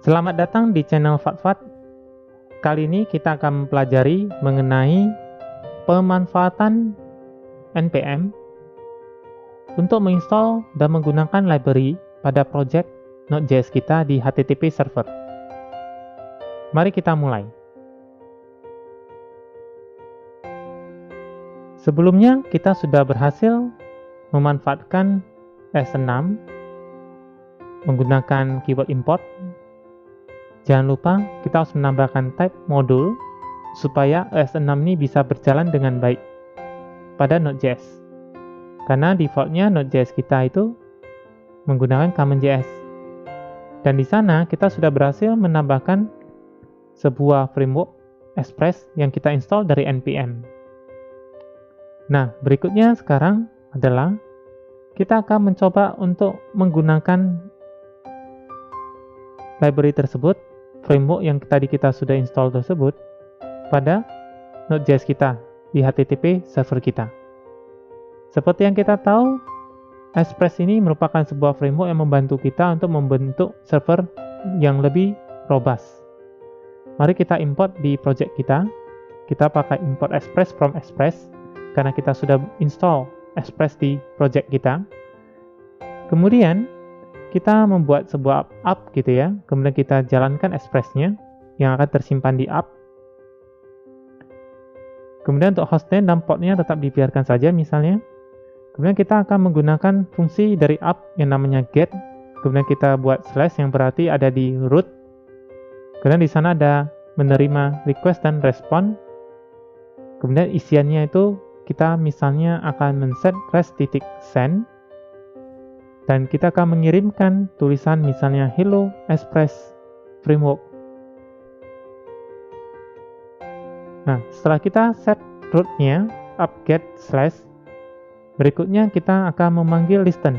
Selamat datang di channel Fatfat. Kali ini kita akan mempelajari mengenai pemanfaatan npm untuk menginstal dan menggunakan library pada project Node.js kita di HTTP server. Mari kita mulai. Sebelumnya kita sudah berhasil memanfaatkan ES6 menggunakan keyword import. Jangan lupa kita harus menambahkan type modul supaya ES6 ini bisa berjalan dengan baik pada Node.js. Karena defaultnya Node.js kita itu menggunakan CommonJS. Dan di sana kita sudah berhasil menambahkan sebuah framework Express yang kita install dari npm. Nah, berikutnya sekarang adalah kita akan mencoba untuk menggunakan library tersebut, framework yang tadi kita sudah install tersebut, pada Node.js kita di HTTP server kita. Seperti yang kita tahu, Express ini merupakan sebuah framework yang membantu kita untuk membentuk server yang lebih robust. Mari kita import di project kita. Kita pakai import Express from Express karena kita sudah install Express di project kita. Kemudian kita membuat sebuah app gitu ya. Kemudian kita jalankan Express-nya yang akan tersimpan di app. Kemudian untuk hostname dan portnya tetap dibiarkan saja misalnya. Kemudian kita akan menggunakan fungsi dari app yang namanya get. Kemudian kita buat slash yang berarti ada di root. Kemudian di sana ada menerima request dan respon. Kemudian isiannya itu kita misalnya akan men-set rest.send. Dan kita akan mengirimkan tulisan misalnya Hello Express Framework. Nah, setelah kita set root-nya app-get slash, berikutnya kita akan memanggil listen.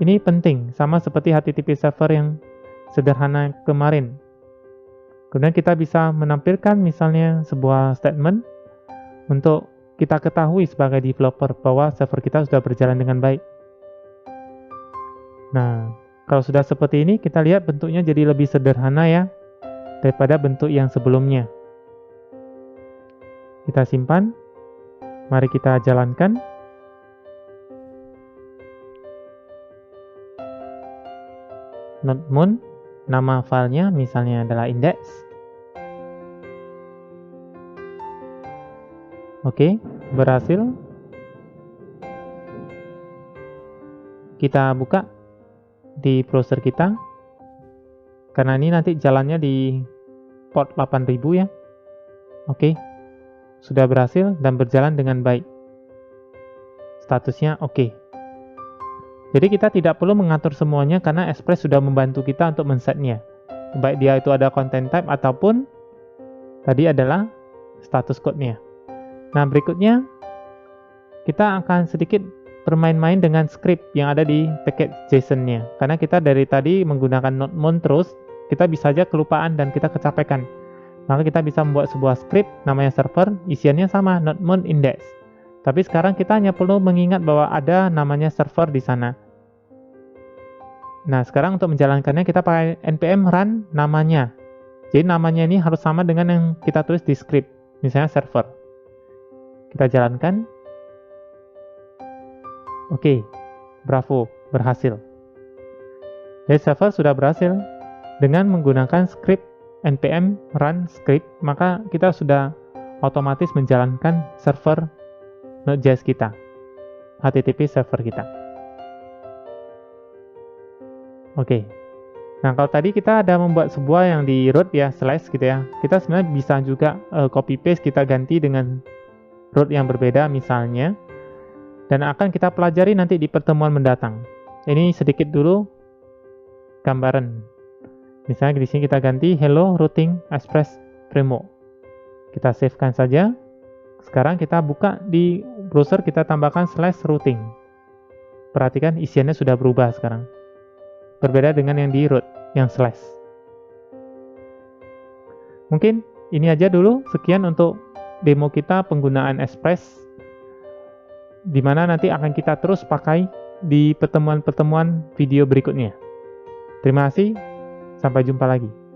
Ini penting, sama seperti HTTP server yang sederhana kemarin. Kemudian kita bisa menampilkan misalnya sebuah statement untuk kita ketahui sebagai developer bahwa server kita sudah berjalan dengan baik. Nah, kalau sudah seperti ini, kita lihat bentuknya jadi lebih sederhana ya, daripada bentuk yang sebelumnya. Kita simpan. Mari kita jalankan. Node-mon, nama filenya misalnya adalah index. Oke, berhasil. Kita buka di browser kita. Karena ini nanti jalannya di port 8000 ya. Oke. Sudah berhasil dan berjalan dengan baik. Statusnya oke. Jadi kita tidak perlu mengatur semuanya karena Express sudah membantu kita untuk men-setnya. Baik dia itu ada content type ataupun tadi adalah status code-nya. Nah, berikutnya kita akan sedikit bermain-main dengan script yang ada di package JSON-nya. Karena kita dari tadi menggunakan node-mon terus, kita bisa saja kelupaan dan kita kecapekan. Maka kita bisa membuat sebuah script namanya server, isiannya sama, node-mon index. Tapi sekarang kita hanya perlu mengingat bahwa ada namanya server di sana. Nah, sekarang untuk menjalankannya kita pakai npm run namanya. Jadi namanya ini harus sama dengan yang kita tulis di script, misalnya server. Kita jalankan. Oke, bravo, berhasil. Jadi server sudah berhasil dengan menggunakan script npm run script, maka kita sudah otomatis menjalankan server Node.js kita, HTTP server kita. Oke. Nah, kalau tadi kita ada membuat sebuah yang di root ya, slash gitu ya. Kita sebenarnya bisa juga copy paste, kita ganti dengan root yang berbeda misalnya. Dan akan kita pelajari nanti di pertemuan mendatang. Ini sedikit dulu gambaran. Misalnya di sini kita ganti Hello Routing Express Framework. Kita savekan saja. Sekarang kita buka di browser, kita tambahkan /routing. Perhatikan isiannya sudah berubah sekarang. Berbeda dengan yang di root, yang slash. Mungkin ini aja dulu. Sekian untuk demo kita penggunaan Express, di mana nanti akan kita terus pakai di pertemuan-pertemuan video berikutnya. Terima kasih. Sampai jumpa lagi.